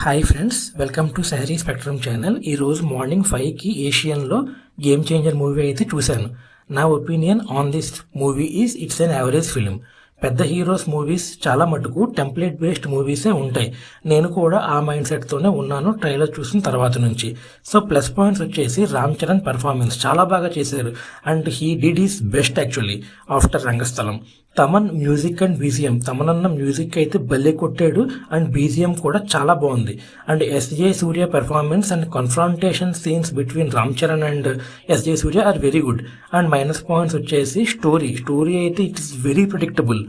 Hi friends, welcome to సహరీ spectrum channel. ఈరోజు morning 5కి ఏషియన్లో గేమ్ చేంజర్ మూవీ అయితే చూశాను. నా opinion on this movie is it's an average film. పెద్ద హీరోస్ మూవీస్ చాలా మటుకు టెంప్లెట్ బేస్డ్ మూవీసే ఉంటాయి. నేను కూడా ఆ మైండ్ సెట్తోనే ఉన్నాను ట్రైలర్ చూసిన తర్వాత నుంచి. సో ప్లస్ పాయింట్స్ వచ్చేసి రామ్ చరణ్ పర్ఫార్మెన్స్ చాలా బాగా చేశారు and he did is best actually after Rangasthalam. Thaman music and BGM, Thaman అన్న మ్యూజిక్ అయితే భలే కొట్టాడు అండ్ బీజిఎం కూడా చాలా బాగుంది. And SJ Surya performance and confrontation scenes between Ram Charan and SJ Surya are very good. And minus points వచ్చేసి స్టోరీ అయితే it is very predictable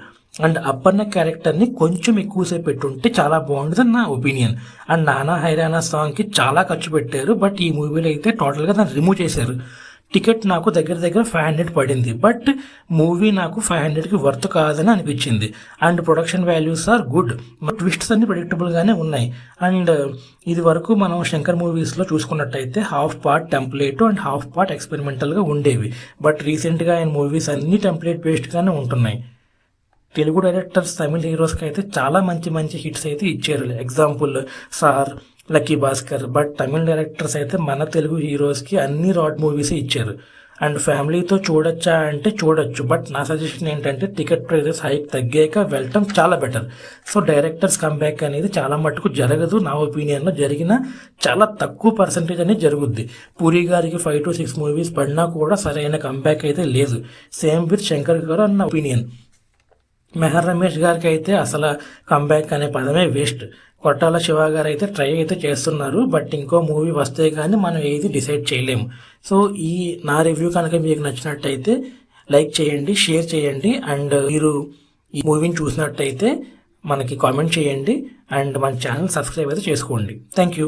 and Appanna క్యారెక్టర్ని కొంచెం ఎక్కువసేపు పెట్టుంటే చాలా బాగుంటుంది నా ఒపీనియన్. అండ్ నానా హైరానా సాంగ్కి చాలా ఖర్చు పెట్టారు, బట్ ఈ మూవీలో అయితే టోటల్గా దాన్ని రిమూవ్ చేశారు. టికెట్ నాకు దగ్గర 500 పడింది, బట్ మూవీ నాకు 500కి వర్త్ కాదని అనిపించింది. And production values are good, twists అన్ని ప్రెడిక్టబుల్గానే ఉన్నాయి. అండ్ ఇది వరకు మనం శంకర్ మూవీస్లో చూసుకున్నట్టయితే half part template and half part ఎక్స్పెరిమెంటల్గా ఉండేవి, బట్ రీసెంట్గా ఆయన మూవీస్ అన్ని టెంప్లెట్ బేస్డ్గానే ఉంటున్నాయి. తెలుగు డైరెక్టర్స్ తమిళ హీరోస్కి అయితే చాలా మంచి హిట్స్ అయితే ఇచ్చారు. Example sir, lucky Bhaskar. But Tamil directors అయితే మన తెలుగు హీరోస్కి అన్ని రాడ్ మూవీస్ ఇచ్చారు. అండ్ ఫ్యామిలీతో చూడొచ్చా అంటే చూడొచ్చు, బట్ నా సజెషన్ ఏంటంటే టికెట్ ప్రైజెస్ హైక్ తగ్గాక వెళ్ళటం చాలా బెటర్. సో డైరెక్టర్స్ కంబ్యాక్ అనేది చాలా మటుకు జరగదు. నా ఒపీనియన్లో జరిగిన చాలా తక్కువ పర్సంటేజ్ అనేది జరుగుద్ది. పూరి గారికి 5 to 6 మూవీస్ పడినా కూడా సరైన కంబ్యాక్ అయితే లేదు. సేమ్ విత్ శంకర్ గారు అన్న ఒపీనియన్. మెహర్ రమేష్ గారికి అయితే అసలు కంబ్యాక్ అనే పదమే వేస్ట్. కొట్టాల శివ గారు అయితే ట్రై అయితే చేస్తున్నారు, బట్ ఇంకో మూవీ వస్తే కానీ మనం ఏది డిసైడ్ చేయలేము. సో ఈ నా రివ్యూ కనుక మీకు నచ్చినట్టయితే లైక్ చేయండి, షేర్ చేయండి. అండ్ మీరు ఈ మూవీని చూసినట్టయితే మనకి కామెంట్ చేయండి అండ్ మన ఛానల్ సబ్స్క్రైబ్ అయితే చేసుకోండి. Thank you.